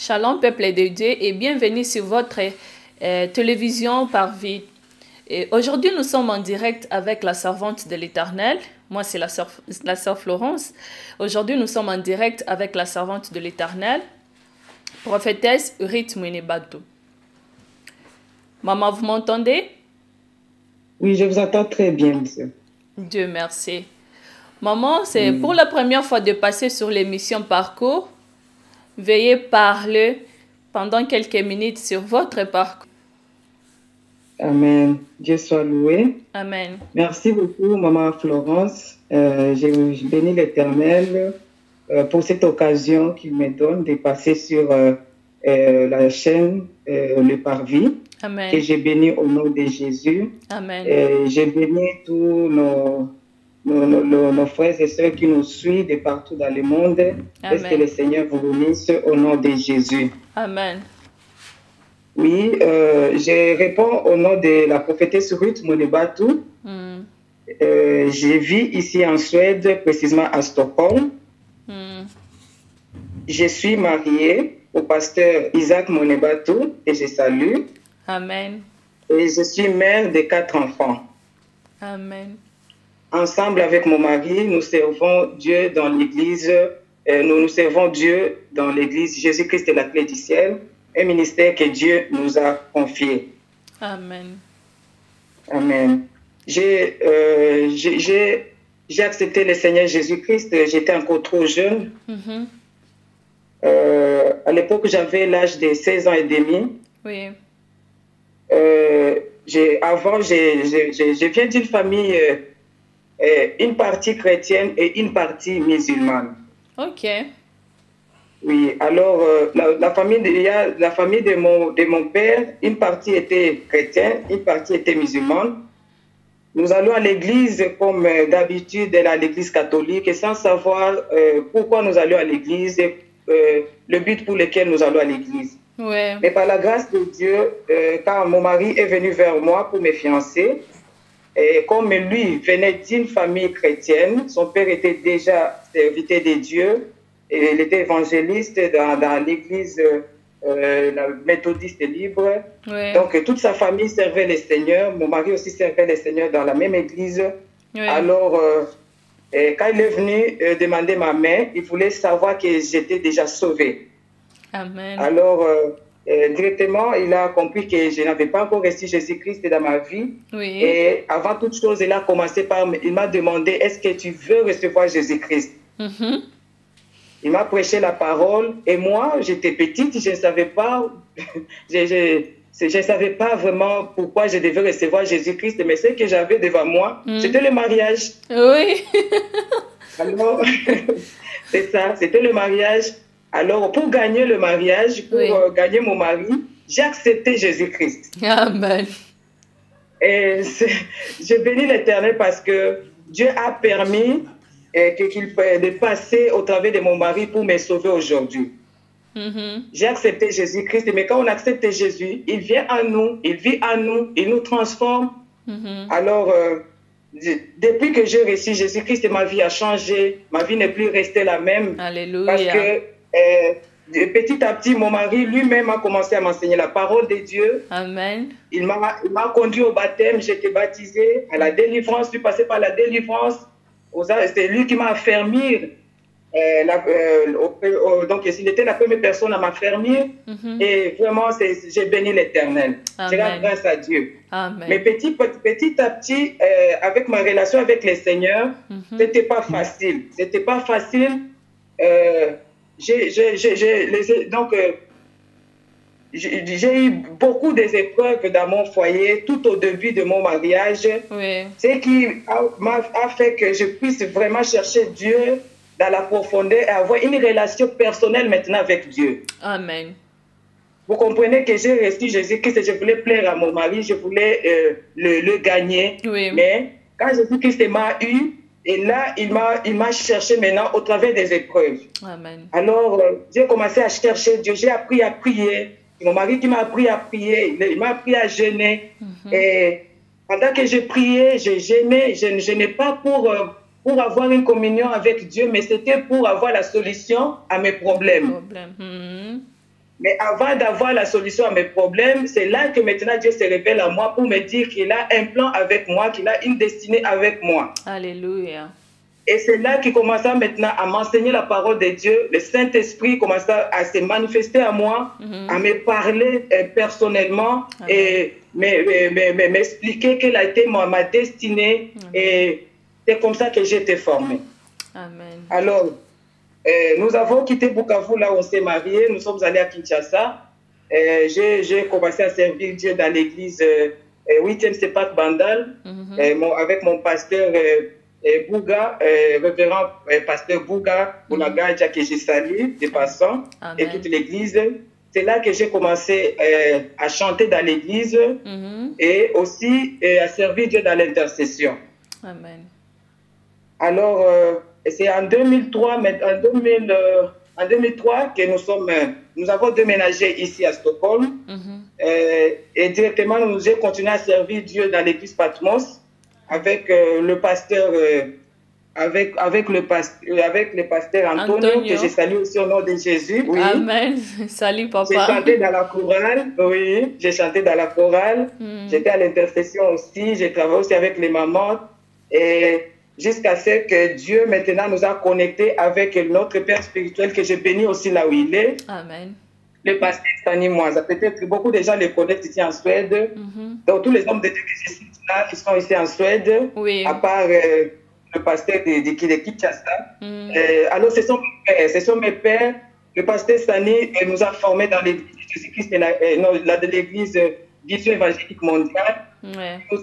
Shalom, peuple de Dieu, et bienvenue sur votre télévision par vie. Et aujourd'hui, nous sommes en direct avec la servante de l'Éternel. Moi, c'est la sœur Florence. Aujourd'hui, nous sommes en direct avec la servante de l'Éternel, prophétesse Ruth Mwenebatu. Maman, vous m'entendez? Oui, je vous entends très bien, monsieur. Dieu merci. Maman, c'est pour la première fois de passer sur l'émission Parcours. Veuillez parler pendant quelques minutes sur votre parcours. Amen. Dieu soit loué. Amen. Merci beaucoup, maman Florence. Je bénis l'Éternel pour cette occasion qu'il me donne de passer sur la chaîne Le Parvis. Amen. Que j'ai béni au nom de Jésus. Amen. J'ai béni tous nos frères et sœurs qui nous suivent de partout dans le monde. Amen. Est-ce que le Seigneur vous bénisse au nom de Jésus? Amen. Oui, je réponds au nom de la prophétesse Ruth Mwenebatu. Je vis ici en Suède, précisément à Stockholm. Je suis mariée au pasteur Isaac Mwenebatu et je salue. Amen. Et je suis mère de 4 enfants. Amen. Ensemble avec mon mari, nous servons Dieu dans l'église. Nous servons Dieu dans l'église Jésus-Christ est la clé du ciel, un ministère que Dieu nous a confié. Amen. Amen. J'ai accepté le Seigneur Jésus-Christ, j'étais encore trop jeune. À l'époque, j'avais l'âge de 16 ans et demi. Oui. Je viens d'une famille, une partie chrétienne et une partie musulmane. Ok. Oui, alors la famille de mon père, une partie était chrétienne, une partie était musulmane. Nous allons à l'église comme d'habitude à l'église catholique et sans savoir pourquoi nous allons à l'église, le but pour lequel nous allons à l'église. Ouais. Mais par la grâce de Dieu, quand mon mari est venu vers moi pour me fiancer, et comme lui venait d'une famille chrétienne, son père était déjà serviteur de Dieu, et il était évangéliste dans l'église la méthodiste libre. Ouais. Donc toute sa famille servait le Seigneur, mon mari aussi servait le Seigneur dans la même église. Ouais. Alors, quand il est venu demander ma main, il voulait savoir que j'étais déjà sauvée. Amen. Alors, directement, il a compris que je n'avais pas encore reçu Jésus-Christ dans ma vie. Oui. Et avant toute chose, il a commencé par, il m'a demandé, est-ce que tu veux recevoir Jésus-Christ? Il m'a prêché la parole. Et moi, j'étais petite, je ne savais pas, je savais pas vraiment pourquoi je devais recevoir Jésus-Christ. Mais ce que j'avais devant moi, c'était le mariage. Oui. Alors, c'est ça, c'était le mariage. Alors, pour gagner le mariage, pour gagner mon mari, j'ai accepté Jésus-Christ. Amen. Et je bénis l'Éternel parce que Dieu a permis de passer au travers de mon mari pour me sauver aujourd'hui. J'ai accepté Jésus-Christ, mais quand on accepte Jésus, il vient à nous, il vit en nous, il nous transforme. Alors, depuis que j'ai reçu Jésus-Christ, ma vie a changé, ma vie n'est plus restée la même. Alléluia. Parce que petit à petit, mon mari lui-même a commencé à m'enseigner la parole de Dieu. Amen. Il m'a conduit au baptême, j'étais baptisé, à la délivrance, je suis passé par la délivrance. C'est lui qui m'a affermi. Donc, il était la première personne à m'affermir. Et vraiment, j'ai béni l'Éternel. J'ai rendu grâce à Dieu. Amen. Mais petit à petit, avec ma relation avec le Seigneur, c'était pas facile. C'était pas facile. J'ai eu beaucoup d'épreuves dans mon foyer tout au début de mon mariage. Oui. Ce qui a fait que je puisse vraiment chercher Dieu dans la profondeur et avoir une relation personnelle maintenant avec Dieu. Amen. Vous comprenez que j'ai reçu Jésus-Christ et je voulais plaire à mon mari, je voulais le gagner. Oui. Mais quand Jésus-Christ m'a eu, et là, il m'a cherché maintenant au travers des épreuves. Amen. Alors, j'ai commencé à chercher Dieu, j'ai appris à prier. Mon mari qui m'a appris à prier, il m'a appris à jeûner. Et pendant que je priais, je jeûnais, je ne jeûnais pas pour avoir une communion avec Dieu, mais c'était pour avoir la solution à mes problèmes. Mais avant d'avoir la solution à mes problèmes, c'est là que maintenant Dieu se révèle à moi pour me dire qu'il a un plan avec moi, qu'il a une destinée avec moi. Alléluia. Et c'est là qu'il commence maintenant à m'enseigner la parole de Dieu. Le Saint-Esprit commence à se manifester à moi, à me parler personnellement. Amen. Et m'expliquer quelle a été ma destinée. Amen. Et c'est comme ça que j'ai été formé. Amen. Alors, nous avons quitté Bukavu, là où on s'est mariés. Nous sommes allés à Kinshasa. J'ai commencé à servir Dieu dans l'église 8e Sepak Bandal, avec mon pasteur Bouga, révérend pasteur Bouga Boulaga, que j'ai salué de passant, et toute l'église. C'est là que j'ai commencé à chanter dans l'église et aussi à servir Dieu dans l'intercession. Amen. Alors, c'est en 2003, en 2003 que nous avons déménagé ici à Stockholm. Et directement, j'ai continué à servir Dieu dans l'église Patmos avec le pasteur, avec le pasteur Antonio, que j'ai salué aussi au nom de Jésus. Oui. Amen. Salut, papa. J'ai chanté dans la chorale. Oui, j'ai chanté dans la chorale. J'étais à l'intercession aussi. J'ai travaillé aussi avec les mamans. Et jusqu'à ce que Dieu maintenant nous a connectés avec notre Père spirituel que je bénis aussi là où il est. Amen. Le pasteur Stani Mwanza. Peut-être beaucoup de gens le connaissent ici en Suède. Donc tous les hommes de Dieu que je cite là, qui sont ici en Suède, à part le pasteur de Kinshasa. Alors ce sont mes pères. Le pasteur Stani nous a formés dans l'église de Jésus-Christ, de l'église Vision évangélique mondiale. Nous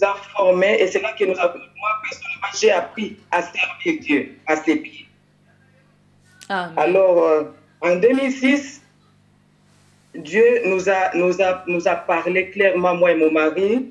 a formés et c'est là que moi personnellement j'ai appris à servir Dieu à ses pieds. Amen. Alors en 2006, Dieu nous a parlé clairement, moi et mon mari,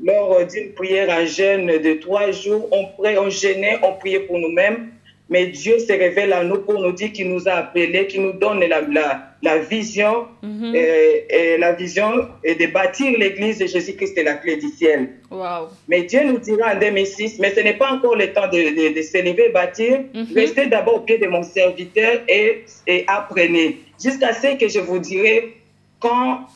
lors d'une prière en jeûne de 3 jours. On jeûnait, on priait pour nous-mêmes, mais Dieu se révèle à nous pour nous dire qu'il nous a appelés, qu'il nous donne la vision, et la vision est de bâtir l'église de Jésus-Christ et la clé du ciel. Wow. Mais Dieu nous dira en 2006, mais ce n'est pas encore le temps de s'élever, bâtir. Restez d'abord au pied de mon serviteur et apprenez. Jusqu'à ce que je vous dirai quand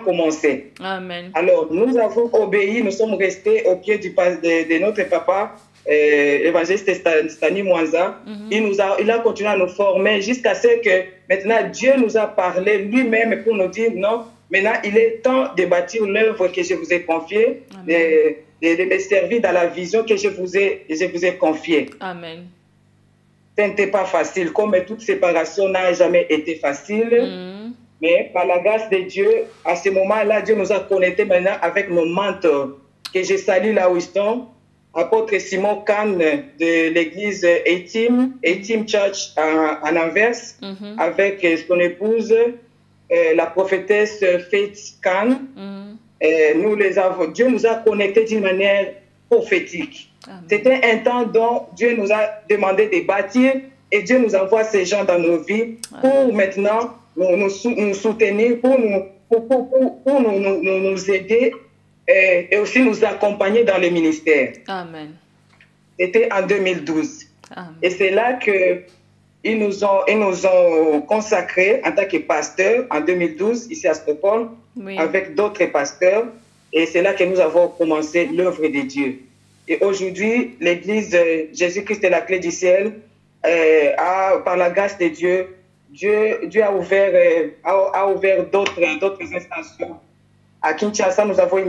commencer. Amen. Alors, nous avons obéi, nous sommes restés au pied de notre papa, évangéliste Stani Mwanza. Il a continué à nous former jusqu'à ce que maintenant Dieu nous a parlé lui-même pour nous dire non, maintenant il est temps de bâtir l'œuvre que je vous ai confiée, de me servir dans la vision que je vous ai confiée. Amen. Ce n'était pas facile, comme toute séparation n'a jamais été facile. Mais par la grâce de Dieu, à ce moment-là, Dieu nous a connectés maintenant avec nos mentors, que je salue là où ils sont. Apôtre Simon Kahn de l'église A-Team Church en Anvers, avec son épouse, la prophétesse Faith Kahn. Dieu nous a connectés d'une manière prophétique. C'était un temps dont Dieu nous a demandé de bâtir et Dieu nous envoie ces gens dans nos vies pour maintenant nous soutenir, pour nous aider et aussi nous accompagner dans le ministère. Amen. C'était en 2012. Amen. Et c'est là qu'ils nous ont consacrés en tant que pasteurs en 2012, ici à Stockholm, avec d'autres pasteurs. Et c'est là que nous avons commencé l'œuvre de Dieu. Et aujourd'hui, l'église Jésus-Christ est la clé du ciel, par la grâce de Dieu, Dieu a ouvert d'autres installations. À Kinshasa, nous avons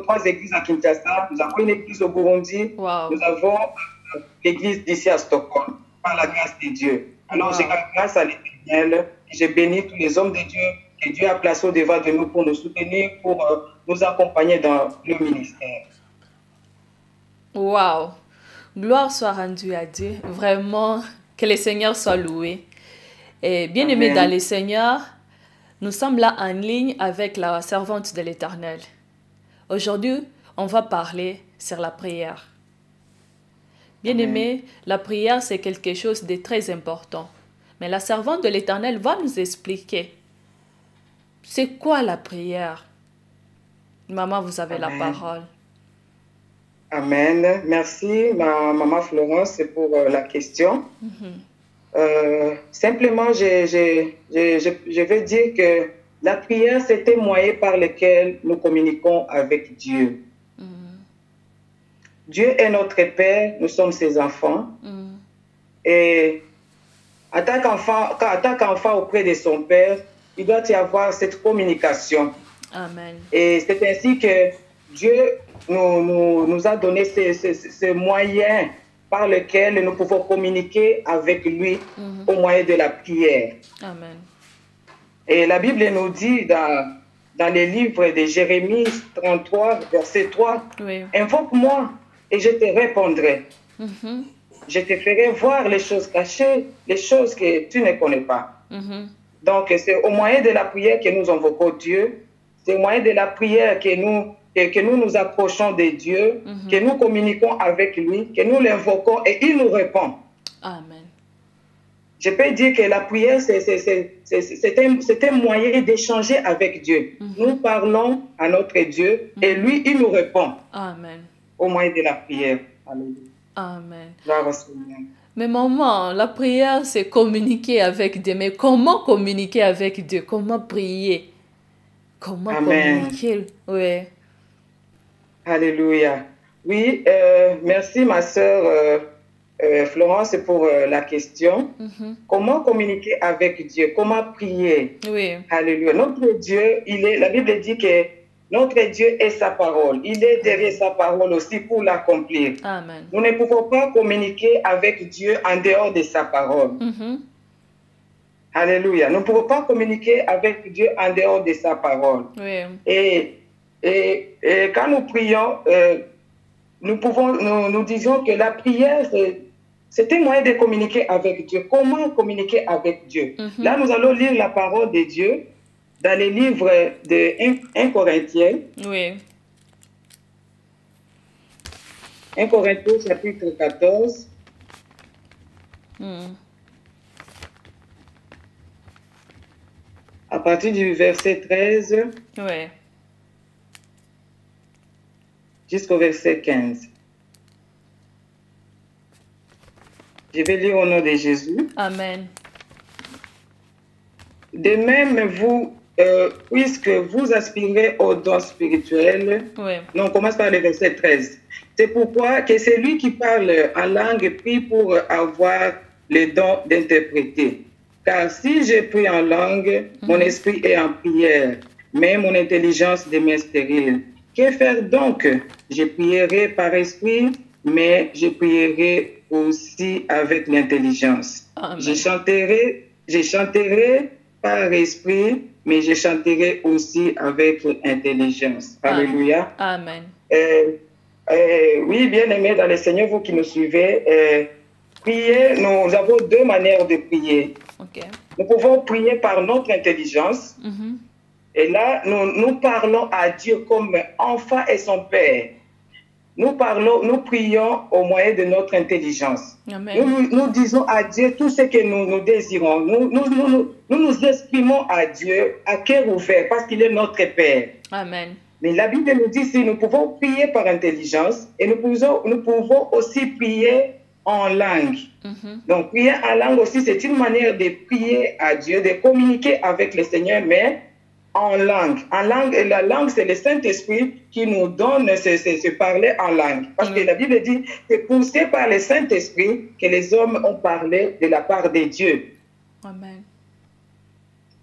3 églises à Kinshasa, nous avons une église au Burundi, nous avons l'église d'ici à Stockholm, par la grâce de Dieu. Alors, j'ai grâce à l'Éternel, j'ai béni tous les hommes de Dieu que Dieu a placés au devant de nous pour nous soutenir, pour nous accompagner dans le ministère. Waouh! Gloire soit rendue à Dieu. Vraiment, que le Seigneur soit loué. Et bien aimé dans le Seigneur, nous sommes là en ligne avec la servante de l'Éternel. Aujourd'hui, on va parler sur la prière. Bien aimé, la prière, c'est quelque chose de très important. Mais la servante de l'Éternel va nous expliquer c'est quoi la prière. Maman, vous avez la parole. Amen. Merci, ma maman Florence, pour la question. Simplement, je veux dire que la prière, c'est un moyen par lequel nous communiquons avec Dieu. Dieu est notre Père, nous sommes ses enfants. Et en tant qu'enfant auprès de son Père, il doit y avoir cette communication. Amen. Et c'est ainsi que Dieu nous a donné ce moyen par lequel nous pouvons communiquer avec lui au moyen de la prière. Amen. Et la Bible nous dit dans les livres de Jérémie 33, verset 3, oui. Invoque-moi et je te répondrai. Je te ferai voir les choses cachées, les choses que tu ne connais pas. Donc, c'est au moyen de la prière que nous invoquons Dieu. C'est au moyen de la prière que nous nous approchons de Dieu, que nous communiquons avec lui, que nous l'invoquons et il nous répond. Amen. Je peux dire que la prière, c'est un moyen d'échanger avec Dieu. Nous parlons à notre Dieu et lui, il nous répond. Amen. Au moyen de la prière. Alléluia. Amen. Gloire au Seigneur. Mais maman, la prière, c'est communiquer avec Dieu. Mais comment communiquer avec Dieu? Comment prier? Comment communiquer? Oui. Alléluia. Oui, merci ma sœur Florence pour la question. Comment communiquer avec Dieu? Comment prier? Oui. Alléluia. Notre Dieu, la Bible dit que notre Dieu est sa parole. Il est derrière sa parole aussi pour l'accomplir. Amen. Nous ne pouvons pas communiquer avec Dieu en dehors de sa parole. Alléluia. Nous ne pouvons pas communiquer avec Dieu en dehors de sa parole. Oui. Et quand nous prions, nous disons que la prière, c'est un moyen de communiquer avec Dieu. Comment communiquer avec Dieu? Là, nous allons lire la parole de Dieu dans les livres de 1 Corinthiens. Oui. 1 Corinthiens, chapitre 14. À partir du verset 13. Oui. Jusqu'au verset 15. Je vais lire au nom de Jésus. Amen. De même, vous, puisque vous aspirez aux dons spirituels, oui. Non, on commence par le verset 13. C'est pourquoi que celui qui parle en langue prie pour avoir le don d'interpréter. Car si je prie en langue, mon esprit est en prière, mais mon intelligence demeure stérile. Que faire donc? Je prierai par esprit, mais je prierai aussi avec l'intelligence. Je chanterai par esprit, mais je chanterai aussi avec l'intelligence. Alléluia. Amen. Oui, bien-aimés dans le Seigneur, vous qui nous suivez, prier, nous avons deux manières de prier. Okay. Nous pouvons prier par notre intelligence. Et là, nous parlons à Dieu comme enfant et son Père. Nous prions au moyen de notre intelligence. Nous disons à Dieu tout ce que nous désirons. Nous exprimons à Dieu à cœur ouvert parce qu'il est notre Père. Amen. Mais la Bible nous dit que nous pouvons prier par intelligence et nous pouvons aussi prier en langue. Donc, prier en langue aussi, c'est une manière de prier à Dieu, de communiquer avec le Seigneur, mais en langue. Et la langue, c'est le Saint-Esprit qui nous donne ce parler en langue. Parce que la Bible dit que c'est poussé par le Saint-Esprit que les hommes ont parlé de la part de Dieu. Amen.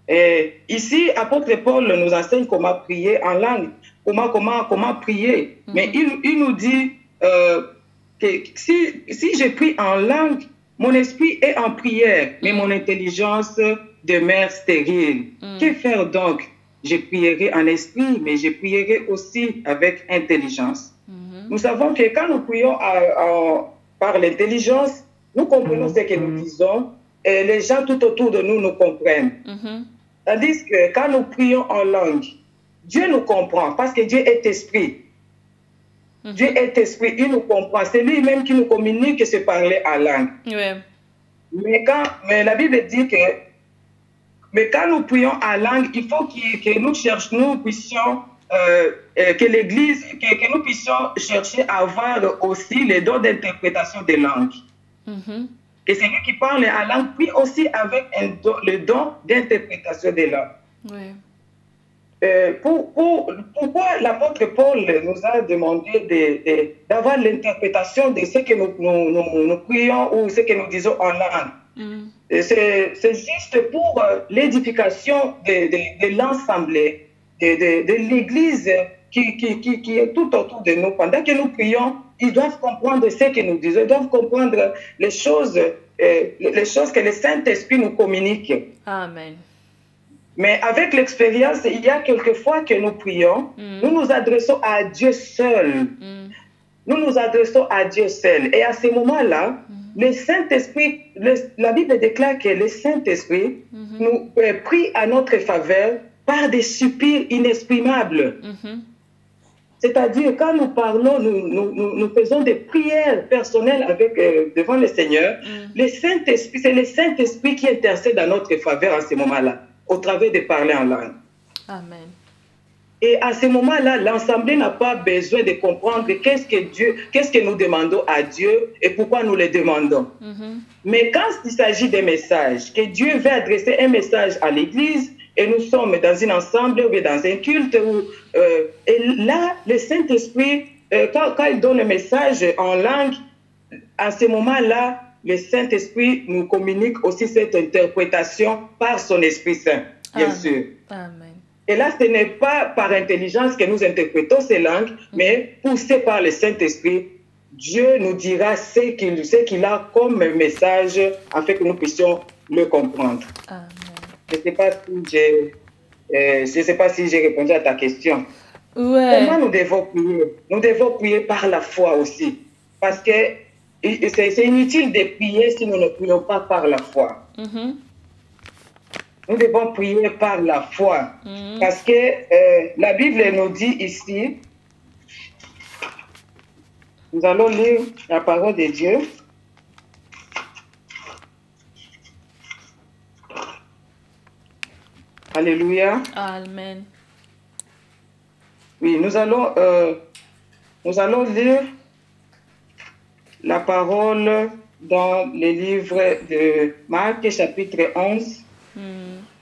Et ici, apôtre Paul nous enseigne comment prier en langue, comment prier. Mais il nous dit que si je prie en langue, mon esprit est en prière, mais mon intelligence demeure stérile. Que faire donc? Je prierai en esprit, mais je prierai aussi avec intelligence. Nous savons que quand nous prions par l'intelligence, nous comprenons ce que nous disons et les gens tout autour de nous nous comprennent. Tandis que quand nous prions en langue, Dieu nous comprend parce que Dieu est esprit. Dieu est esprit, il nous comprend. C'est lui-même qui nous communique et se parler en langue. Mais la Bible dit que quand nous prions en langue, il faut que nous puissions, que l'Église, que nous puissions chercher à avoir aussi les dons d'interprétation des langues. que celui qui parle en langue prie aussi avec le don d'interprétation des langues. Oui. Pourquoi l'apôtre Paul nous a demandé d'avoir l'interprétation de ce que nous prions ou ce que nous disons en langue? C'est juste pour l'édification de l'ensemble, de l'Église qui est tout autour de nous. Pendant que nous prions, ils doivent comprendre ce que nous disons, ils doivent comprendre les choses que le Saint-Esprit nous communique. Amen. Mais avec l'expérience, il y a quelquefois que nous prions, nous nous adressons à Dieu seul. Nous nous adressons à Dieu seul. Et à ce moment-là, le Saint-Esprit, la Bible déclare que le Saint-Esprit nous prie à notre faveur par des soupirs inexprimables. C'est-à-dire, quand nous parlons, nous faisons des prières personnelles devant le Seigneur, c'est le Saint-Esprit qui intercède à notre faveur à ce moment-là, au travers de parler en langue. Amen. Et à ce moment-là, l'Assemblée n'a pas besoin de comprendre qu'est-ce que nous demandons à Dieu et pourquoi nous le demandons. Mais quand il s'agit des messages, que Dieu veut adresser un message à l'Église, et nous sommes dans un ensemble ou dans un culte, et là, le Saint-Esprit, quand il donne le message en langue, à ce moment-là, le Saint-Esprit nous communique aussi cette interprétation par son Esprit Saint, bien sûr. Amen. Et là, ce n'est pas par intelligence que nous interprétons ces langues, mais poussé par le Saint-Esprit, Dieu nous dira ce qu'il a comme message afin que nous puissions le comprendre. Amen. Je ne sais pas si j'ai répondu à ta question. Ouais. Comment nous devons prier? Nous devons prier par la foi aussi. Parce que c'est inutile de prier si nous ne prions pas par la foi. Nous devons prier par la foi. Parce que la Bible nous dit ici, nous allons lire la parole de Dieu. Alléluia. Amen. Oui, nous allons lire la parole dans le livre de Marc, chapitre 11,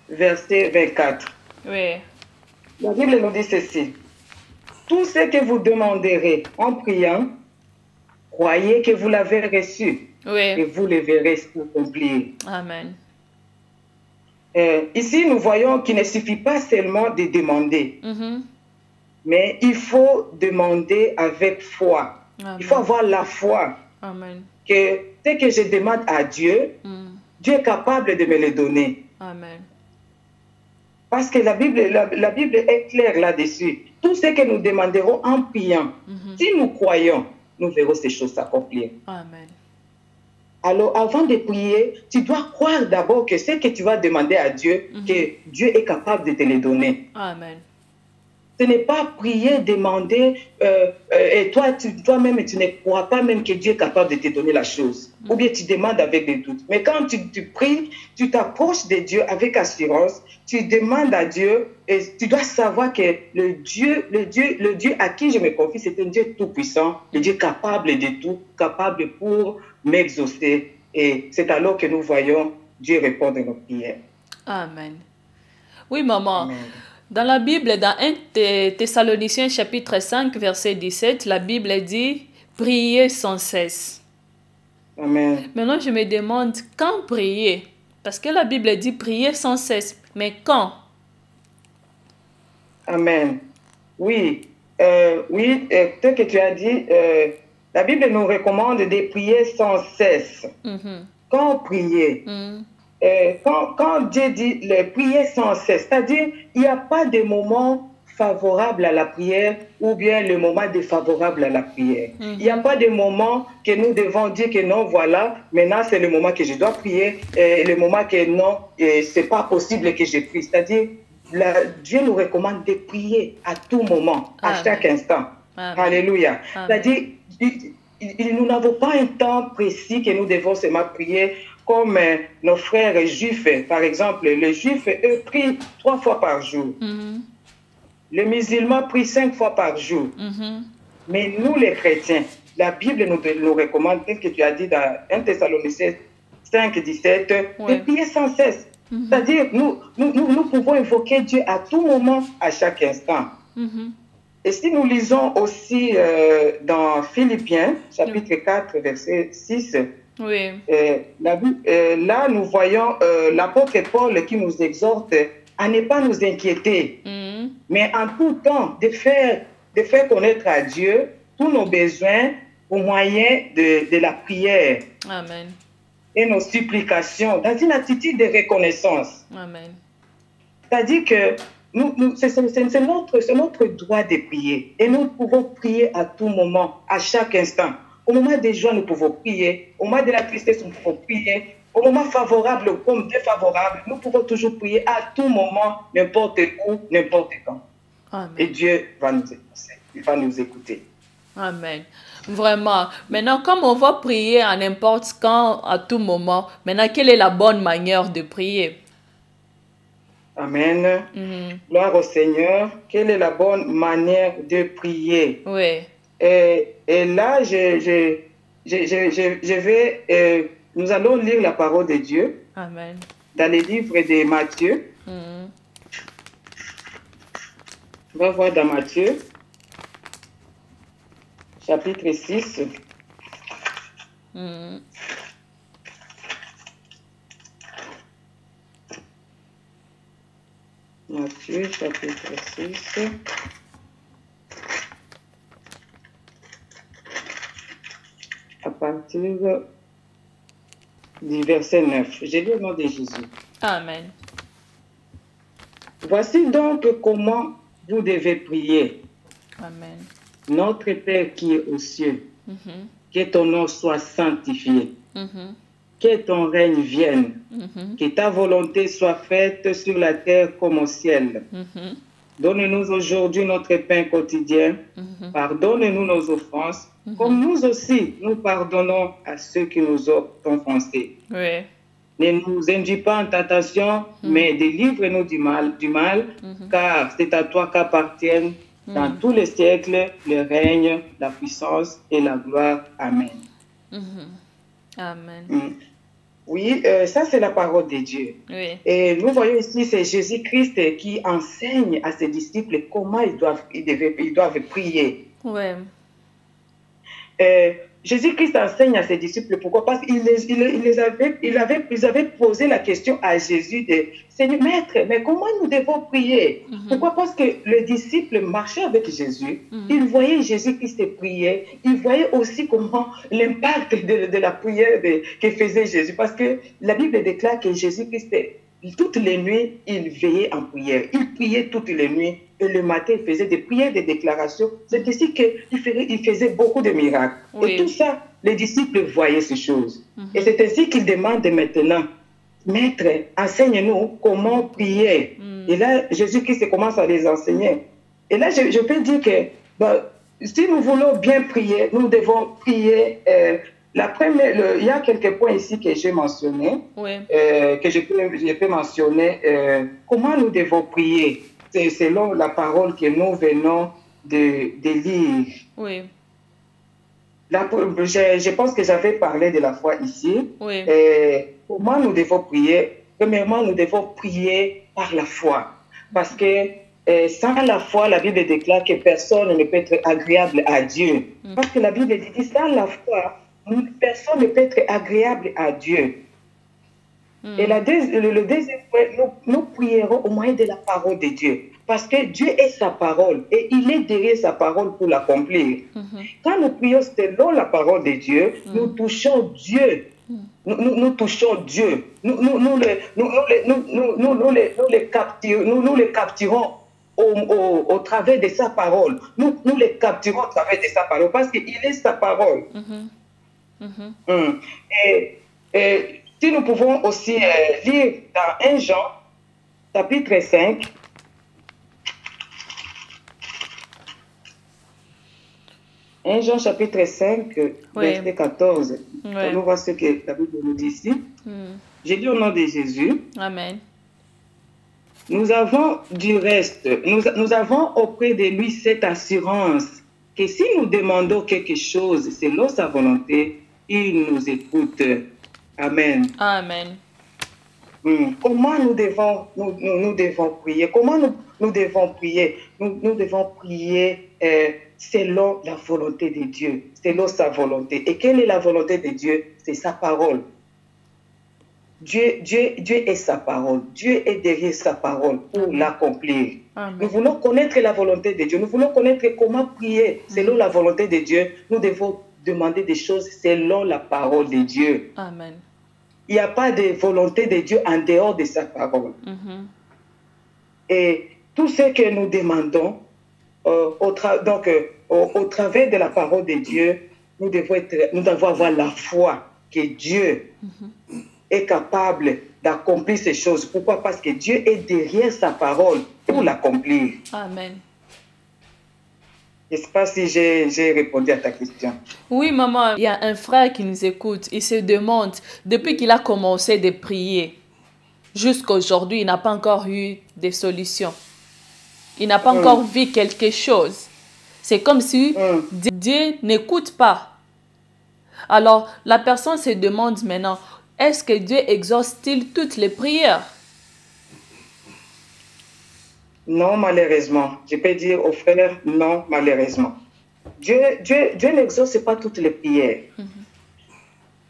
verset 24. Oui. La Bible nous dit ceci. Tout ce que vous demanderez en priant, croyez que vous l'avez reçu. Oui. Et vous le verrez s'accomplir. Amen. Ici, nous voyons qu'il ne suffit pas seulement de demander, mais il faut demander avec foi. Amen. Il faut avoir la foi. Amen. Que ce que je demande à Dieu, Dieu est capable de me le donner. Amen. Parce que la Bible est claire là-dessus. Tout ce que nous demanderons en priant, si nous croyons, nous verrons ces choses s'accomplir. Amen. Alors, avant de prier, tu dois croire d'abord que ce que tu vas demander à Dieu, que Dieu est capable de te le donner. Amen. Ce n'est pas prier, demander, et toi-même, tu ne crois pas même que Dieu est capable de te donner la chose. Ou bien tu demandes avec des doutes. Mais quand tu pries, tu t'approches de Dieu avec assurance, tu demandes à Dieu, et tu dois savoir que le Dieu à qui je me confie, c'est un Dieu tout-puissant, le Dieu capable de tout, capable pour m'exaucer. Et c'est alors que nous voyons Dieu répondre à nos prières. Amen. Oui, maman. Amen. Dans la Bible, dans 1 Thessaloniciens chapitre 5, verset 17, la Bible dit « Priez sans cesse ». Amen. Maintenant, je me demande quand prier. Parce que la Bible dit « Priez sans cesse ». Mais quand? Amen. Oui, ce que tu as dit, la Bible nous recommande de prier sans cesse. Quand prier? Quand Dieu dit prier sans cesse, c'est-à-dire il n'y a pas de moment favorable à la prière ou bien le moment défavorable à la prière. Il n'y a pas de moment que nous devons dire que non, voilà, maintenant c'est le moment que je dois prier, et le moment que non, c'est pas possible que je prie. C'est-à-dire, Dieu nous recommande de prier à tout moment, à chaque instant. Amen. Alléluia. C'est-à-dire, nous n'avons pas un temps précis que nous devons seulement prier, comme nos frères juifs, par exemple. Les juifs, eux, prient 3 fois par jour. Les musulmans prient 5 fois par jour. Mais nous, les chrétiens, la Bible nous recommande, qu'est-ce que tu as dit dans 1 Thessaloniciens 5, 17, Ouais. de prier sans cesse. C'est-à-dire, nous pouvons invoquer Dieu à tout moment, à chaque instant. Et si nous lisons aussi dans Philippiens, chapitre 4, verset 6, Oui. là, nous voyons l'apôtre Paul qui nous exhorte à ne pas nous inquiéter, mais en tout temps de faire connaître à Dieu tous nos besoins au moyen de la prière. Amen. Et nos supplications dans une attitude de reconnaissance. Amen. C'est-à-dire que c'est notre droit de prier. Et nous pouvons prier à tout moment, à chaque instant. Au moment des joies, nous pouvons prier. Au moment de la tristesse, nous pouvons prier. Au moment favorable comme défavorable, nous pouvons toujours prier à tout moment, n'importe où, n'importe quand. Amen. Et Dieu va nous écouter. Il va nous écouter. Amen. Vraiment. Maintenant, comme on va prier à n'importe quand, à tout moment, maintenant, quelle est la bonne manière de prier? Amen. Gloire au Seigneur. Quelle est la bonne manière de prier? Oui. Et là, nous allons lire la parole de Dieu. Amen. Dans les livres de Matthieu. On va voir dans Matthieu, chapitre 6. Matthieu, chapitre 6. À partir du verset 9. J'ai lu au nom de Jésus. Amen. Voici donc comment vous devez prier. Amen. Notre Père qui est aux cieux, que ton nom soit sanctifié, que ton règne vienne, que ta volonté soit faite sur la terre comme au ciel. Donne-nous aujourd'hui notre pain quotidien. Pardonne-nous nos offenses, comme nous aussi nous pardonnons à ceux qui nous ont offensés. Oui. Ne nous induis pas en tentation, mais délivre-nous du mal, car c'est à toi qu'appartiennent dans tous les siècles le règne, la puissance et la gloire. Amen. Amen. Oui, ça c'est la parole de Dieu. Oui. Et nous voyons ici, c'est Jésus-Christ qui enseigne à ses disciples comment ils doivent prier. Oui. Jésus-Christ enseigne à ses disciples. Pourquoi? Parce qu'ils avaient posé la question à Jésus de Seigneur, Maître, mais comment nous devons prier? Pourquoi? Parce que le disciple marchait avec Jésus. Il voyait Jésus-Christ prier. Il voyait aussi comment l'impact de la prière que faisait Jésus. Parce que la Bible déclare que Jésus-Christ, toutes les nuits, il veillait en prière. Il priait toutes les nuits. Et le matin, il faisait des prières, des déclarations. C'est ici qu'il faisait beaucoup de miracles. Oui. Et tout ça, les disciples voyaient ces choses. Et c'est ainsi qu'ils demandent maintenant, Maître, enseigne-nous comment prier. Et là, Jésus-Christ commence à les enseigner. Et là, je peux dire que si nous voulons bien prier, nous devons prier. Il y a quelques points ici que j'ai mentionnés, que je peux mentionner. Comment nous devons prier? C'est selon la parole que nous venons de lire. Oui. Je pense que j'avais parlé de la foi ici. Oui. Comment nous devons prier? Premièrement, nous devons prier par la foi. Parce que sans la foi, la Bible déclare que personne ne peut être agréable à Dieu. Parce que la Bible dit, sans la foi, personne ne peut être agréable à Dieu. Et le deuxième point, nous prierons au moyen de la parole de Dieu. Parce que Dieu est sa parole et il est derrière sa parole pour l'accomplir. Quand nous prions selon la parole de Dieu, nous touchons Dieu. Nous touchons Dieu. Nous les capturons au travers de sa parole. Nous les capturons au travers de sa parole parce qu'il est sa parole. Et si nous pouvons aussi lire dans 1 Jean, chapitre 5, Jean, chapitre 5, verset 14. Nous voyons ce que la Bible nous dit ici. J'ai dit au nom de Jésus. Amen. Nous avons du reste, nous avons auprès de lui cette assurance que si nous demandons quelque chose selon sa volonté, il nous écoute. Amen. Amen. Comment nous devons prier? Comment nous devons prier? Nous devons prier selon la volonté de Dieu, selon sa volonté. Et quelle est la volonté de Dieu? C'est sa parole. Dieu est sa parole. Dieu est derrière sa parole pour l'accomplir. Nous voulons connaître la volonté de Dieu. Nous voulons connaître comment prier selon la volonté de Dieu. Nous devons demander des choses selon la parole de Dieu. Amen. Il n'y a pas de volonté de Dieu en dehors de sa parole. Et tout ce que nous demandons au travers de la parole de Dieu, nous devons avoir la foi que Dieu est capable d'accomplir ces choses. Pourquoi? Parce que Dieu est derrière sa parole pour l'accomplir. Amen. Je ne sais pas si j'ai répondu à ta question. Oui, maman, il y a un frère qui nous écoute. Il se demande, depuis qu'il a commencé de prier, jusqu'à aujourd'hui, il n'a pas encore eu de solution. Il n'a pas encore vu quelque chose. C'est comme si Dieu n'écoute pas. Alors, la personne se demande maintenant, est-ce que Dieu exauce-t-il toutes les prières? Non, malheureusement. Je peux dire aux frères, non, malheureusement. Dieu n'exauce pas toutes les prières.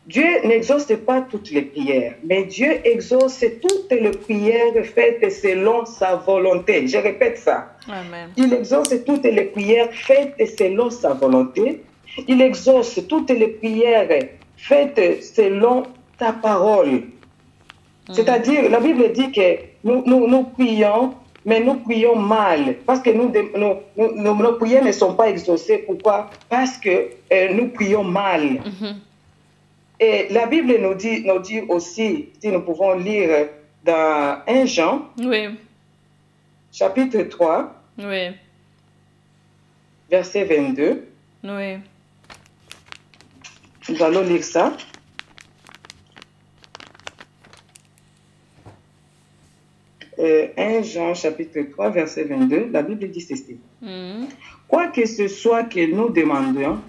Dieu n'exauce pas toutes les prières, mais Dieu exauce toutes les prières faites selon sa volonté. Je répète ça. Amen. Il exauce toutes les prières faites selon sa volonté. Il exauce toutes les prières faites selon ta parole. C'est-à-dire, la Bible dit que nous prions, mais nous prions mal, parce que nos prières ne sont pas exaucées. Pourquoi? Parce que nous prions mal. Et la Bible nous dit aussi, si nous pouvons lire dans 1 Jean, chapitre 3, verset 22. Nous allons lire ça. 1 Jean chapitre 3, verset 22, la Bible dit ceci. Quoi que ce soit que nous demandions,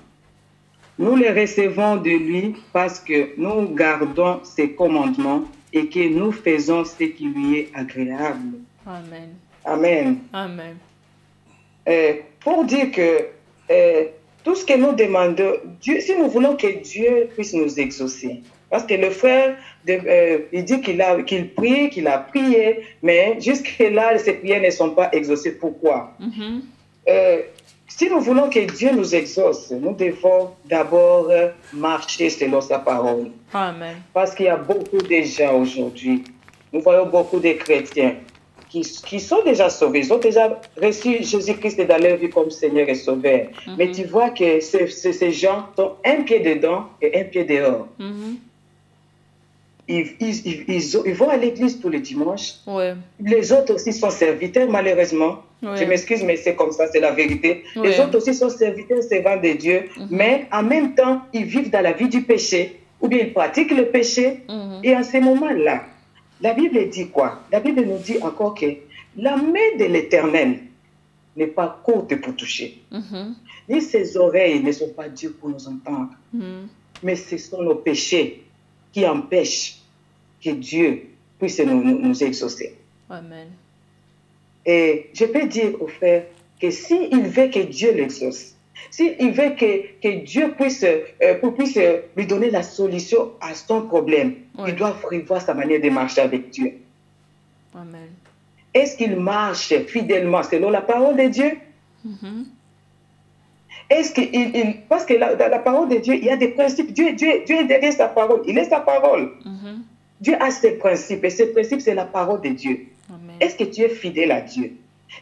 nous les recevons de lui parce que nous gardons ses commandements et que nous faisons ce qui lui est agréable. Amen. Amen. Amen. Pour dire que tout ce que nous demandons, Dieu, si nous voulons que Dieu puisse nous exaucer, parce que le frère, il dit qu'il prie, qu'il a prié, mais jusque-là, ses prières ne sont pas exaucées. Pourquoi? Si nous voulons que Dieu nous exauce, nous devons d'abord marcher selon sa parole. Amen. Parce qu'il y a beaucoup de gens aujourd'hui, nous voyons beaucoup de chrétiens qui sont déjà sauvés, ils ont déjà reçu Jésus-Christ dans leur vie comme Seigneur et Sauveur. Mais tu vois que ces gens sont un pied dedans et un pied dehors. Ils vont à l'église tous les dimanches. Les autres aussi sont serviteurs, malheureusement. Je m'excuse, mais c'est comme ça, c'est la vérité. Les autres aussi sont serviteurs, servants de Dieu. Mais en même temps, ils vivent dans la vie du péché. Ou bien ils pratiquent le péché. Et en ce moment-là, la Bible dit quoi? La Bible nous dit encore que la main de l'Éternel n'est pas courte pour toucher. Ni ses oreilles ne sont pas dures pour nous entendre. Mais ce sont nos péchés qui empêchent que Dieu puisse nous exaucer. Amen. Et je peux dire au frère que s'il veut que Dieu l'exauce, s'il veut que Dieu puisse lui donner la solution à son problème, il doit revoir sa manière de marcher avec Dieu. Amen. Est-ce qu'il marche fidèlement selon la parole de Dieu? Est-ce qu'il parce que dans la parole de Dieu, il y a des principes. Dieu est derrière sa parole. Il est sa parole. Dieu a ses principes. Et ces principes, c'est la parole de Dieu. Est-ce que tu es fidèle à Dieu?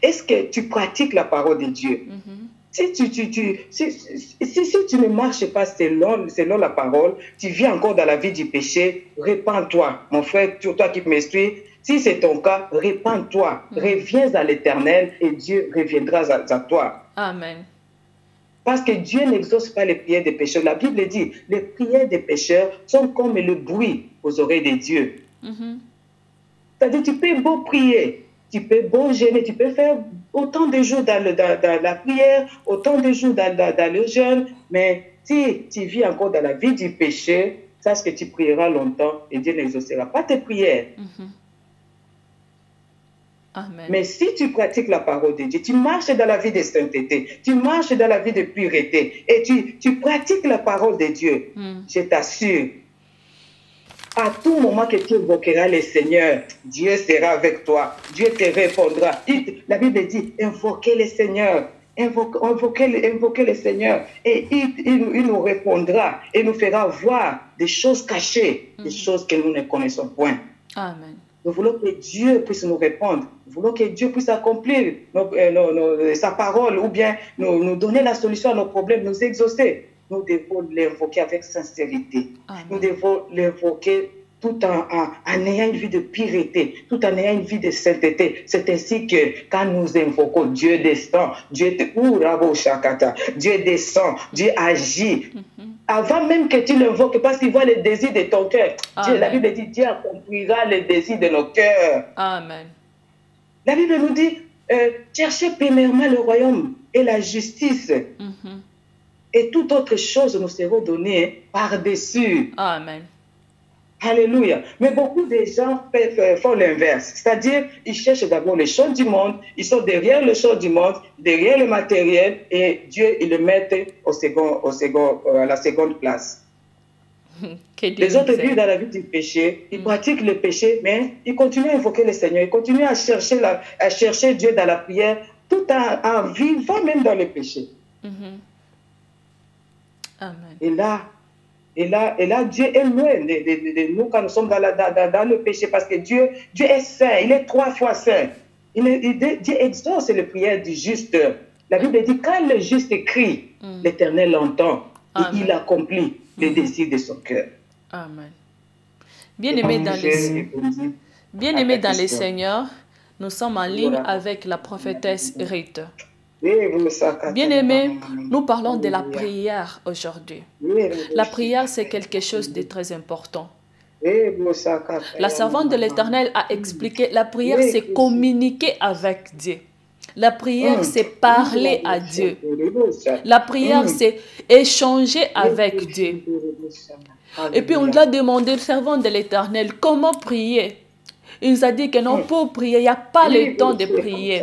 Est-ce que tu pratiques la parole de Dieu? Si tu ne marches pas selon la parole, tu vis encore dans la vie du péché, répands-toi. Mon frère, toi qui me suis, si c'est ton cas, répands-toi. Reviens à l'Éternel et Dieu reviendra à toi. Amen. Parce que Dieu n'exauce pas les prières des pécheurs. La Bible dit, les prières des pécheurs sont comme le bruit aux oreilles de Dieu. C'est-à-dire, tu peux beau prier, tu peux beau jeûner, tu peux faire autant de jours dans la prière, autant de jours dans le jeûne, mais si tu vis encore dans la vie du péché, sache que tu prieras longtemps et Dieu n'exaucera pas tes prières. Amen. Mais si tu pratiques la parole de Dieu, tu marches dans la vie de sainteté, tu marches dans la vie de pureté et tu pratiques la parole de Dieu, je t'assure, à tout moment que tu invoqueras le Seigneur, Dieu sera avec toi, Dieu te répondra. La Bible dit, invoquez le Seigneur, invoquez le Seigneur et il nous répondra et nous fera voir des choses cachées, des choses que nous ne connaissons point. Amen. Nous voulons que Dieu puisse nous répondre. Nous voulons que Dieu puisse accomplir sa parole ou bien nous donner la solution à nos problèmes, nous exaucer. Nous devons l'invoquer avec sincérité. Amen. Nous devons l'invoquer tout en ayant une vie de pureté, tout en ayant une vie de sainteté. C'est ainsi que quand nous invoquons, Dieu descend, Dieu descend, Dieu agit. Avant même que tu l'invoques, parce qu'il voit les désirs de ton cœur. La Bible dit, Dieu accomplira les désirs de nos cœurs. Amen. La Bible nous dit, cherchez premièrement le royaume et la justice. Et toute autre chose nous seront données par-dessus. Amen. Alléluia. Mais beaucoup de gens font l'inverse. C'est-à-dire, ils cherchent d'abord les choses du monde, ils sont derrière les choses du monde, derrière le matériel, et Dieu, il le met à la seconde place. Les autres vivent dans la vie du péché, ils pratiquent le péché, mais ils continuent à invoquer le Seigneur, ils continuent à chercher Dieu dans la prière, tout en vivant même dans le péché. Amen. Et là, Dieu est loin de nous quand nous sommes dans le péché, parce que Dieu est saint, il est 3 fois saint. Dieu exauce les prières du juste. La Bible dit, quand le juste crie, l'Éternel l'entend et il accomplit les désirs de son cœur. Amen. Bien-aimés dans les Seigneurs, nous sommes en ligne avec la prophétesse Ruth. Bien-aimés, nous parlons de la prière aujourd'hui. La prière, c'est quelque chose de très important. La servante de l'Éternel a expliqué, la prière, c'est communiquer avec Dieu. La prière, c'est parler à Dieu. La prière, c'est échanger avec Dieu. Et puis, on lui a demandé, le servant de l'Éternel, comment prier? Il nous a dit que non, pour prier, il n'y a pas le temps de prier.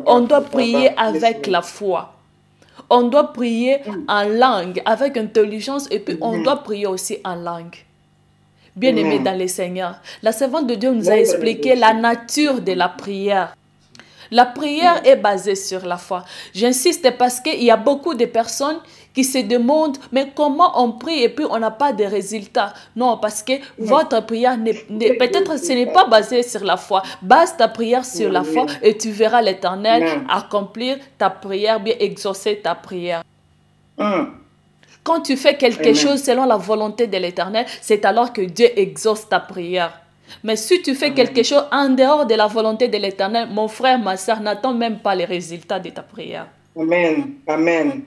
On doit prier avec la foi. On doit prier en langue, avec intelligence, et puis on doit prier aussi en langue. Bien-aimés dans le Seigneur, la servante de Dieu nous a expliqué la nature de la prière. La prière est basée sur la foi. J'insiste parce qu'il y a beaucoup de personnes qui se demandent, mais comment on prie et puis on n'a pas de résultats? Non, parce que votre prière, peut-être ce n'est pas basé sur la foi. Base ta prière sur la foi et tu verras l'Éternel accomplir ta prière, bien exaucer ta prière. Quand tu fais quelque chose selon la volonté de l'Éternel, c'est alors que Dieu exauce ta prière. Mais si tu fais quelque chose en dehors de la volonté de l'Éternel, mon frère, ma soeur, n'attends même pas les résultats de ta prière. Amen. Amen.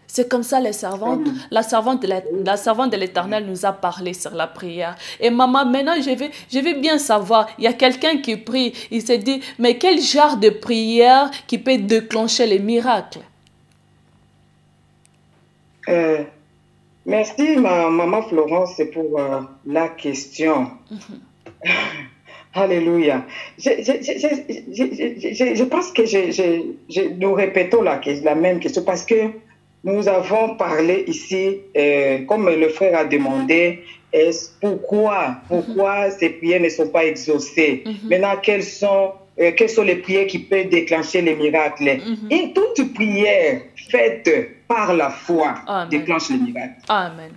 C'est comme ça les servantes, la servante de l'Éternel nous a parlé sur la prière. Et maman, maintenant je vais bien savoir, il y a quelqu'un qui prie, il se dit, mais quel genre de prière qui peut déclencher les miracles? Merci maman Florence pour la question. Alléluia. Je pense que nous répétons la même question parce que nous avons parlé ici, comme le frère a demandé, pourquoi ces prières ne sont pas exaucées. Maintenant, quelles sont les prières qui peuvent déclencher les miracles? Et toute prière faite par la foi déclenche les miracles. Amen.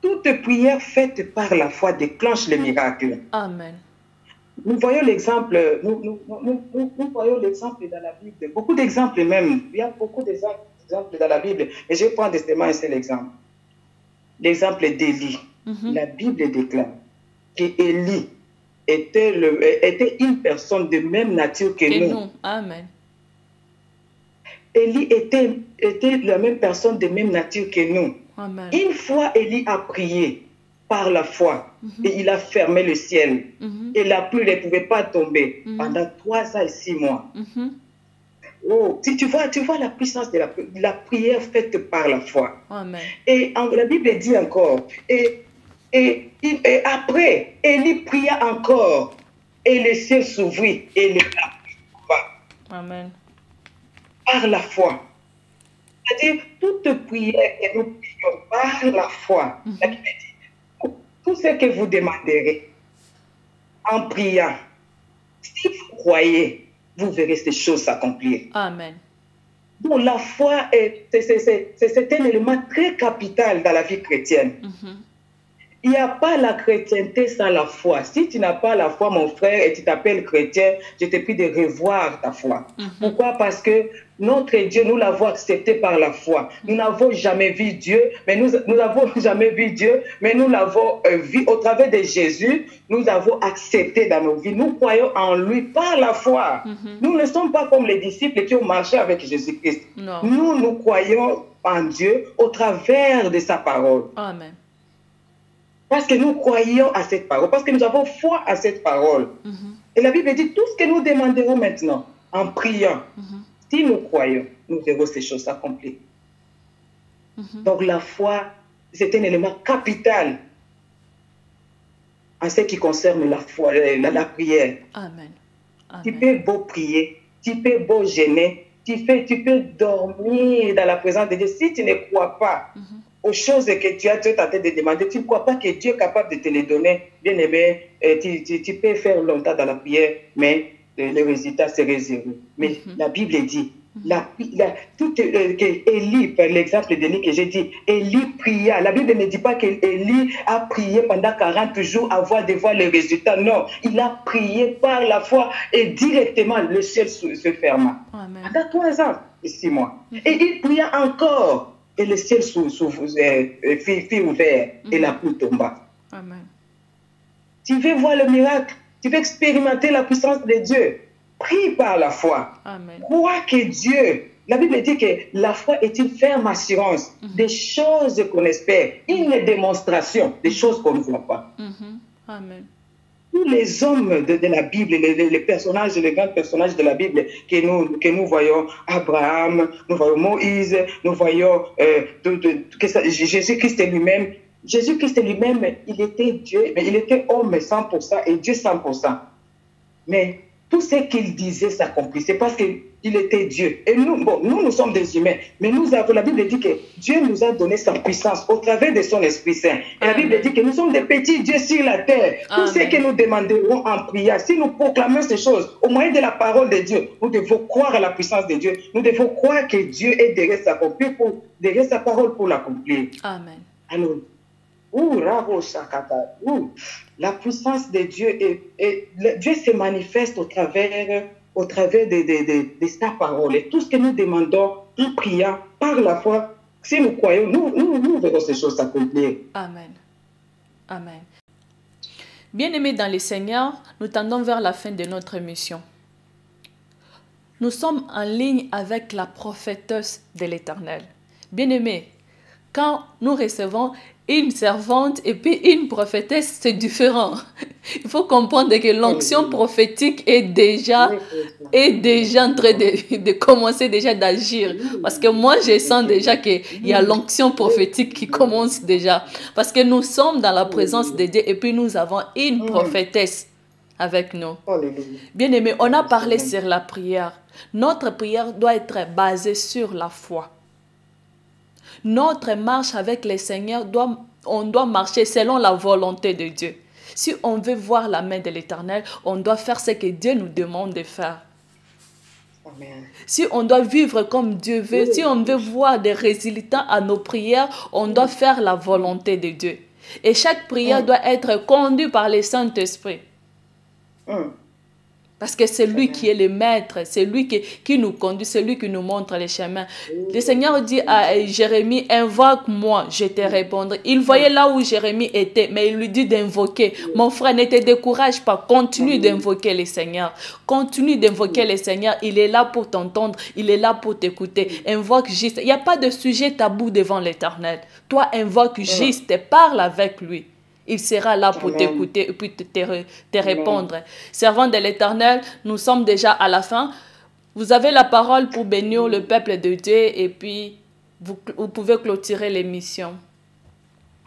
Toute prière faite par la foi déclenche les miracles. Amen. Nous voyons l'exemple, nous voyons l'exemple dans la Bible, beaucoup d'exemples même. Il y a beaucoup d'exemples dans la Bible. Et je vais prendre justement un seul exemple. L'exemple d'Élie. La Bible déclare qu'Élie était une personne de même nature que nous. Amen. Élie était la même personne de même nature que nous. Amen. Une fois, Élie a prié par la foi et il a fermé le ciel. Et la pluie ne pouvait pas tomber pendant 3 ans et 6 mois. Oh, si tu vois la puissance de la prière faite par la foi. Amen. Et la Bible dit encore, et après, Élie pria encore, et le ciel s'ouvrit, et le Amen. par la foi. C'est-à-dire, toute prière que nous prions par la foi, la Bible dit, tout ce que vous demanderez en priant, si vous croyez, vous verrez ces choses s'accomplir. Amen. Donc la foi, c'est un élément très capital dans la vie chrétienne. Il n'y a pas la chrétienté sans la foi. Si tu n'as pas la foi, mon frère, et tu t'appelles chrétien, je te prie de revoir ta foi. Pourquoi? Parce que notre Dieu, nous l'avons accepté par la foi. Nous n'avons jamais vu Dieu, mais nous n'avons jamais vu Dieu, mais nous l'avons vu au travers de Jésus. Nous avons accepté dans nos vies. Nous croyons en lui par la foi. Nous ne sommes pas comme les disciples qui ont marché avec Jésus-Christ. Nous croyons en Dieu au travers de sa parole. Amen. Parce que nous croyons à cette parole, parce que nous avons foi à cette parole. Et la Bible dit, tout ce que nous demanderons maintenant, en priant, si nous croyons, nous verrons ces choses s'accomplir. Donc la foi, c'est un élément capital en ce qui concerne la foi, la prière. Amen. Amen. Tu peux beau prier, tu peux beau gêner, tu peux dormir dans la présence de Dieu. Si tu ne crois pas aux choses que tu as tenté de demander, tu ne crois pas que Dieu est capable de te les donner, bien aimé, tu peux faire longtemps dans la prière, mais le résultat serait zéro. Mais la Bible dit, Élie, par l'exemple d'Élie que j'ai dit, Élie pria. La Bible ne dit pas qu'Élie a prié pendant 40 jours avant de voir les résultats. Non, il a prié par la foi et directement le ciel se ferma. Pendant 3 ans et 6 mois. Et il pria encore. Et le ciel fut ouvert et la pluie tomba. Amen. Tu veux voir le miracle, tu veux expérimenter la puissance de Dieu. Prie par la foi. Amen. Crois que Dieu, la Bible dit que la foi est une ferme assurance des choses qu'on espère, une démonstration des choses qu'on ne voit pas. Amen. Tous les hommes de la Bible, les personnages, les grands personnages de la Bible que nous voyons, Abraham, nous voyons Moïse, nous voyons Jésus-Christ lui-même. Jésus-Christ lui-même, il était Dieu, mais il était homme 100% et Dieu 100%. Mais tout ce qu'il disait s'accomplissait parce qu'il était Dieu. Et nous sommes des humains. Mais la Bible dit que Dieu nous a donné sa puissance au travers de son Esprit Saint. Et la Bible dit que nous sommes des petits dieux sur la terre. Tout ce que nous demanderons en prière, si nous proclamons ces choses au moyen de la parole de Dieu, nous devons croire à la puissance de Dieu. Nous devons croire que Dieu est derrière sa parole pour l'accomplir. Amen. Alors, la puissance de Dieu, Dieu se manifeste au travers de sa parole. Et tout ce que nous demandons en priant par la foi, si nous croyons, nous verrons ces choses s'accomplir. Amen. Amen. Bien-aimés dans le Seigneur, nous tendons vers la fin de notre mission. Nous sommes en ligne avec la prophétesse de l'Éternel. Bien-aimés, quand nous recevons une servante et puis une prophétesse, c'est différent. Il faut comprendre que l'onction prophétique est déjà en train de commencer déjà d'agir. Parce que moi, je sens déjà qu'il y a l'onction prophétique qui commence déjà. Parce que nous sommes dans la présence de Dieu et puis nous avons une prophétesse avec nous. Bien aimé, on a parlé sur la prière. Notre prière doit être basée sur la foi. Notre marche avec le Seigneur, on doit marcher selon la volonté de Dieu. Si on veut voir la main de l'Éternel, on doit faire ce que Dieu nous demande de faire. Amen. Si on doit vivre comme Dieu veut, si on veut voir des résultats à nos prières, on doit faire la volonté de Dieu. Et chaque prière doit être conduite par le Saint-Esprit. Parce que c'est lui qui est le maître, c'est lui qui nous conduit, c'est lui qui nous montre les chemins. Le Seigneur dit à Jérémie, invoque-moi, je te répondrai. Il voyait là où Jérémie était, mais il lui dit d'invoquer. Mon frère, ne te décourage pas, continue d'invoquer le Seigneur. Continue d'invoquer le Seigneur, il est là pour t'entendre, il est là pour t'écouter. Invoque juste, il n'y a pas de sujet tabou devant l'Éternel. Toi, invoque juste, parle avec lui. Il sera là pour t'écouter et puis te répondre. Servant de l'Éternel, nous sommes déjà à la fin. Vous avez la parole pour bénir le peuple de Dieu et puis vous pouvez clôturer l'émission.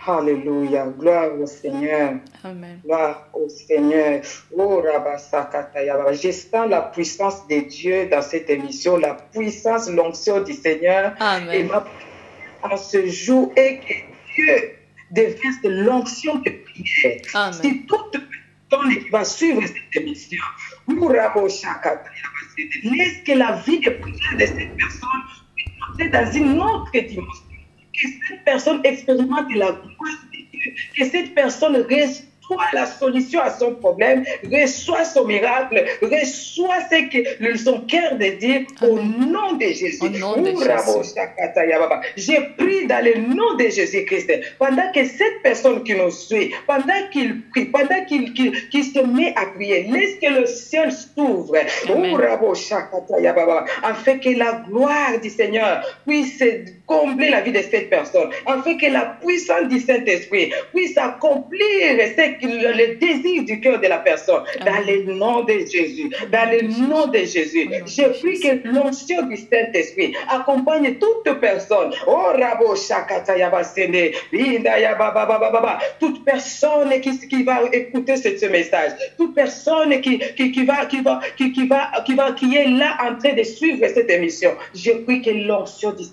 Alléluia. Gloire au Seigneur. Amen. Gloire au Seigneur. Oh, Rabasakatayaba. Je sens la puissance de Dieu dans cette émission, la puissance, l'onction du Seigneur. Amen. Et en ce jour, et que Dieu déverse de l'onction de prière. Amen. Si toute personne qui va suivre cette émission, laisse que la vie de prière de cette personne puisse entrer dans une autre dimension. Que cette personne expérimente la gloire de Dieu, que cette personne reçoit la solution à son problème, reçoit son miracle, reçoit ce que son cœur désire au nom de Jésus. Au nom de Jésus. J'ai pris dans le nom de Jésus-Christ, pendant que cette personne qui nous suit, pendant qu'il prie, pendant qu'il se met à prier, laisse que le ciel s'ouvre, afin que la gloire du Seigneur puisse combler la vie de cette personne, afin que la puissance du Saint-Esprit puisse accomplir le désir du cœur de la personne. Dans le nom de Jésus, dans le nom de Jésus, je prie que l'onction du Saint-Esprit accompagne toute personne. Oh, Rabo Shakatayaba Sende, toute personne qui va écouter ce message, toute personne qui est là en train de suivre cette émission, je prie que l'onction du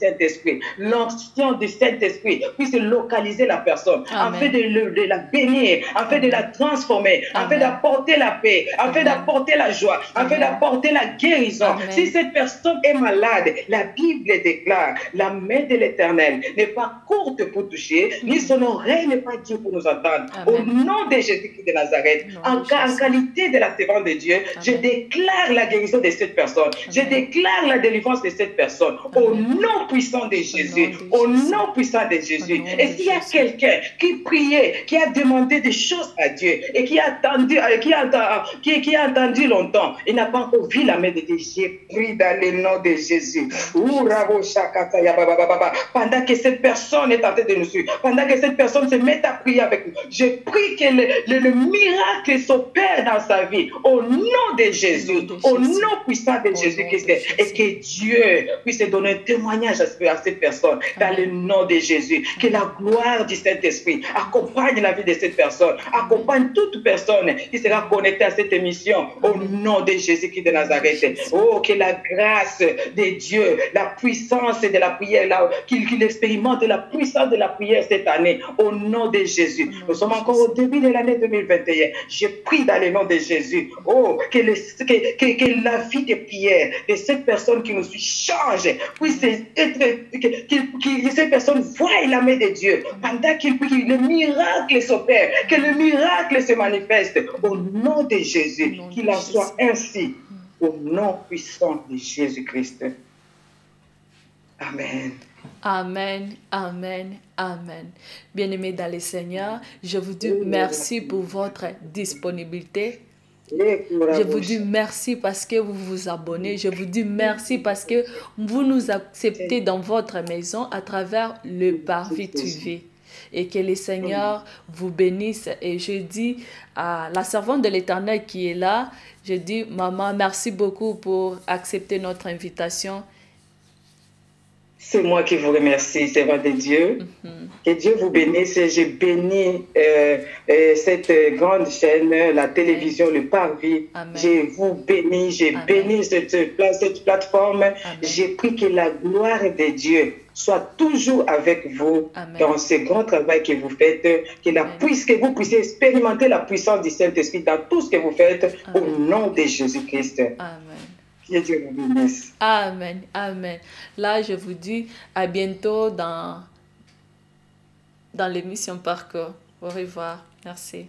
Saint-Esprit, puisse localiser la personne, afin de la bénir, afin de la transformer, afin d'apporter la paix, afin d'apporter la joie, afin d'apporter la guérison. Si cette personne est malade, la Bible déclare, la main de l'Éternel n'est pas courte pour toucher, ni son oreille n'est pas dure pour nous entendre. Au nom de Jésus-Christ de Nazareth, en qualité de la servante de Dieu, je déclare la guérison de cette personne. Je déclare la délivrance de cette personne. Au nom puissant de Jésus. Au nom puissant de Jésus. Et s'il y a quelqu'un qui priait, qui a demandé des choses à Dieu et qui a attendu longtemps, il n'a pas encore vu la main de Dieu, j'ai pris dans le nom de Jésus. Pendant que cette personne est en train de nous suivre, pendant que cette personne se met à prier avec nous, je prie que le miracle s'opère dans sa vie. Au nom de Jésus, au nom puissant de Jésus-Christ, et que Dieu puisse donner un témoignage à cette personne dans le nom de Jésus. Que la gloire du Saint-Esprit accompagne la vie de cette personne, accompagne toute personne qui sera connectée à cette émission au nom de Jésus-Christ de Nazareth. Oh, que la grâce de Dieu, la puissance de la prière, qu'il expérimente la puissance de la prière cette année au nom de Jésus. Nous sommes encore au début de l'année 2021. Je prie dans le nom de Jésus. Oh, que la vie de prière de cette personne qui nous suit change, puisse être, que cette personne voie la main de Dieu pendant qu'il prie, le miracle s'opère, que le miracle se manifeste au nom de Jésus, qu'il en soit ainsi au nom puissant de Jésus-Christ. Amen. Amen, amen, amen. Bien-aimés dans le Seigneur, je vous dis merci pour votre disponibilité. Je vous dis merci parce que vous vous abonnez. Je vous dis merci parce que vous nous acceptez dans votre maison à travers le Parvis TV. Et que le Seigneur vous bénisse. Et je dis à la servante de l'Éternel qui est là, je dis, maman, merci beaucoup pour accepter notre invitation. C'est moi qui vous remercie, servant de Dieu. Que Dieu vous bénisse. Je bénis cette grande chaîne, la télévision, le Parvis. Je vous bénis, je bénis cette plateforme. Je prie que la gloire de Dieu soit toujours avec vous dans ce grand travail que vous faites, que vous puissiez expérimenter la puissance du Saint-Esprit dans tout ce que vous faites au nom de Jésus-Christ. Amen. Que Dieu vous bénisse. Amen, amen. Là, je vous dis à bientôt dans l'émission Parcours. Au revoir. Merci.